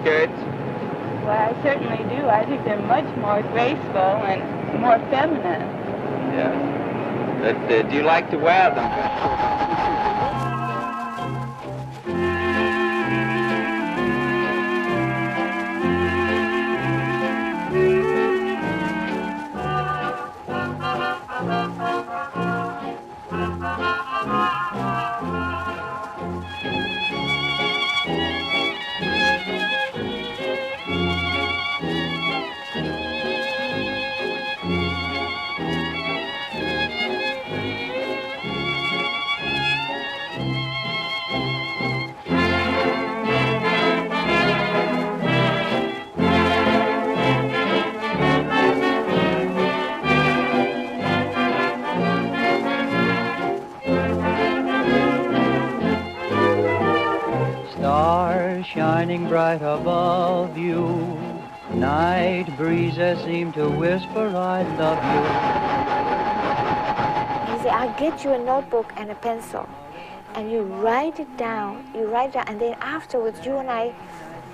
skirts? Well, I certainly do. I think they're much more graceful and more feminine. Yes. But do you like to wear them? Stars shining bright above you, night breezes seem to whisper, I love you. You say, I'll get you a notebook and a pencil, and you write it down, and then afterwards you and I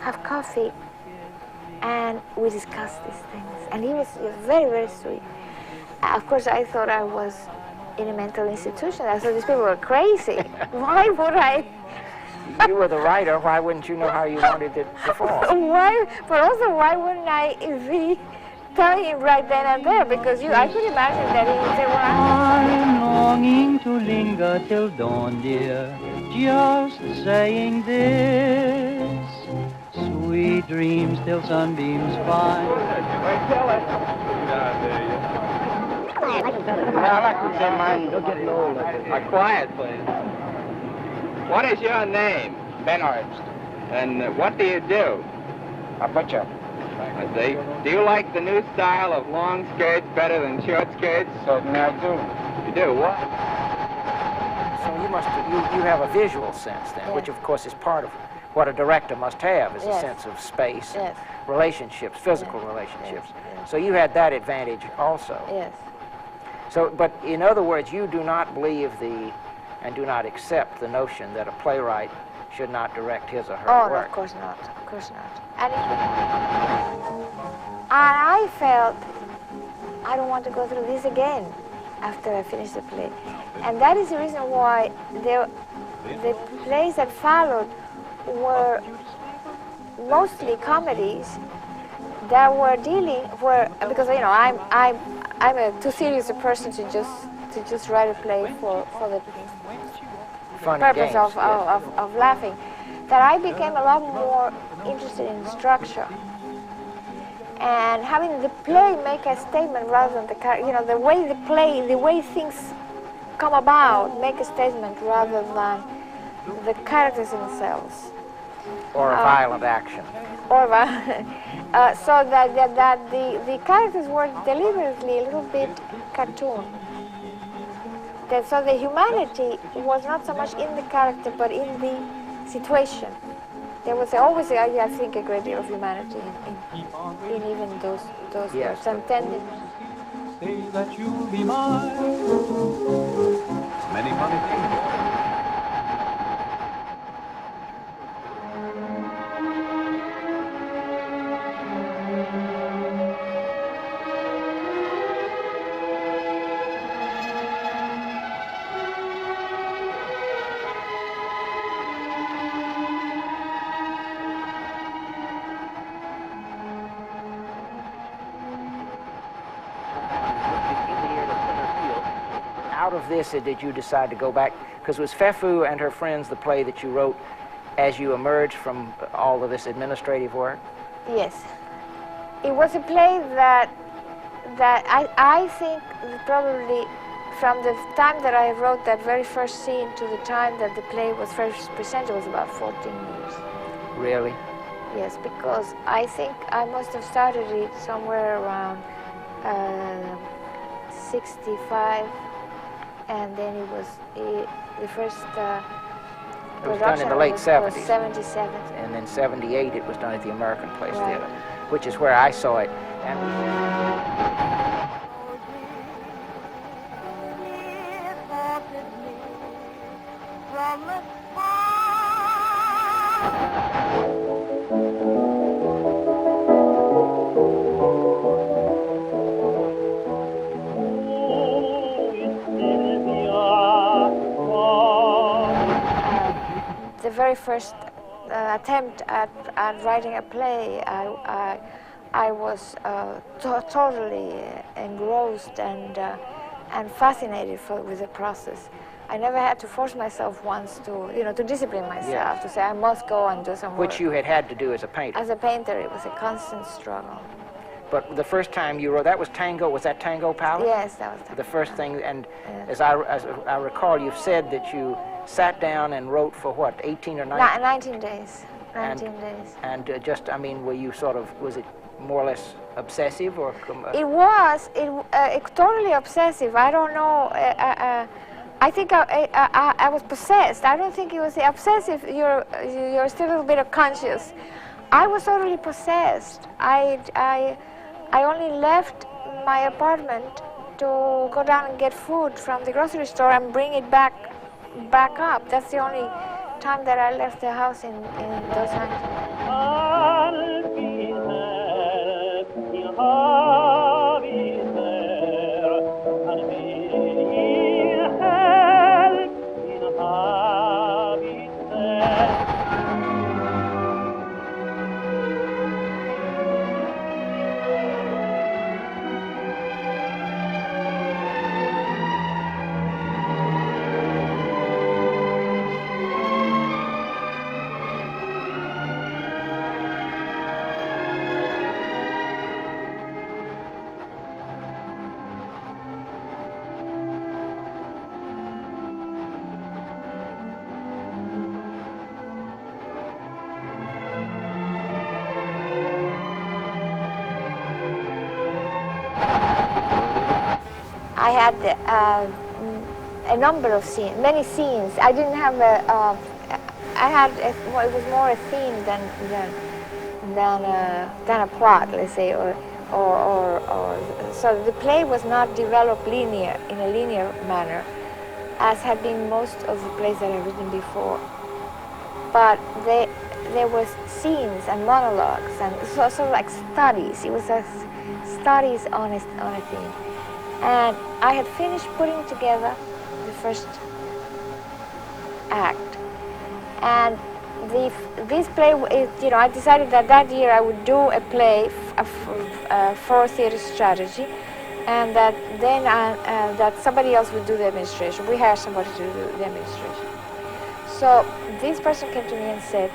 have coffee, and we discuss these things. And he was very, very sweet. Of course, I thought I was in a mental institution. I thought these people were crazy. Why would I? You were the writer. Why wouldn't you know how you wanted it to fall? Why? But also, why wouldn't I be telling him right then and there? Because I could imagine that he would say, well, I'm longing to linger till dawn, dear, just saying this. Sweet dreams till sunbeams find. Quiet, please. What is your name? Benhurst, And what do you do? a butcher. I see. Do you like the new style of long skirts better than short skirts? Certainly I do. You do? What? So you have a visual sense then, Yes. which of course is part of what a director must have, is a Yes. sense of space and Yes. relationships, physical Yes. relationships. Yes. So you had that advantage also. yes. So, but in other words, you do not believe and do not accept the notion that a playwright should not direct his or her Oh, no, work. of course not. Of course not. And I felt I don't want to go through this again after I finish the play. And that is the reason why the plays that followed were mostly comedies that were because I'm a too serious a person to just write a play for the Fun and purpose games, yes. of laughing, that I became a lot more interested in structure and having the play make a statement rather than the way things come about make a statement rather than the characters themselves. Or a violent action. So that the characters were deliberately a little bit cartoon. So the humanity was not so much in the character, but in the situation. There was always, I think, a great deal of humanity in even those Yes. words. And then Say that you'll be mine. Many funny things. Out of this, did you decide to go back? Because was Fefu and Her Friends the play that you wrote as you emerged from all of this administrative work? yes, it was a play that I think probably from the time that I wrote that very first scene to the time that the play was first presented was about 14 years. Really? Yes, because I think I must have started it somewhere around 65, and then it was the first It was done in the late 70s. was 77. And then 78, it was done at the American Place Right. Theater, which is where I saw it. And From the very first attempt at writing a play, I was totally engrossed and fascinated with the process. I never had to force myself once to discipline myself, to say I must go and do some work. Which you had to do as a painter. As a painter, it was a constant struggle. But the first time you wrote, that was Tango, was that Tango Palace? Yes, that was Tango. The first thing, and as I recall, you've said that you sat down and wrote for what, 18 or 19? 19 days. 19 days. And just, I mean, were you sort of, was it more or less obsessive or? It was totally obsessive. I don't know. I think I was possessed. I don't think it was obsessive. You're still a little bit conscious. I was totally possessed. I only left my apartment to go down and get food from the grocery store and bring it back up. That's the only time that I left the house in those times. I'll be there in hell, and be in hell, in habit there. I had a number of scenes, many scenes. I didn't have I had it was more a theme than a plot, let's say, or so the play was not developed in a linear manner, as had been most of the plays that I've written before. But there was scenes and monologues and sort of like studies. It was studies on a theme. And I had finished putting together the first act. And this play, I decided that year I would do a play for theater strategy, and that then that somebody else would do the administration. We hired somebody to do the administration. So this person came to me and said,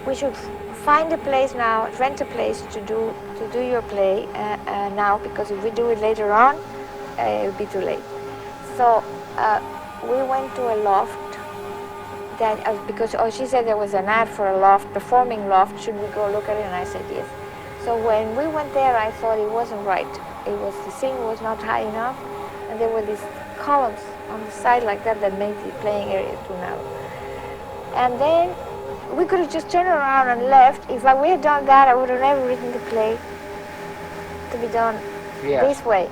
we should find a place now, rent a place to do your play now, because if we do it later on, it would be too late. So we went to a loft because she said there was an ad for a loft, performing loft. Should we go look at it? And I said yes. So when we went there, I thought it wasn't right. The ceiling was not high enough, and there were these columns on the side like that made the playing area too narrow. And then we could have just turned around and left. If we had done that, I would have never written the play to be done this way.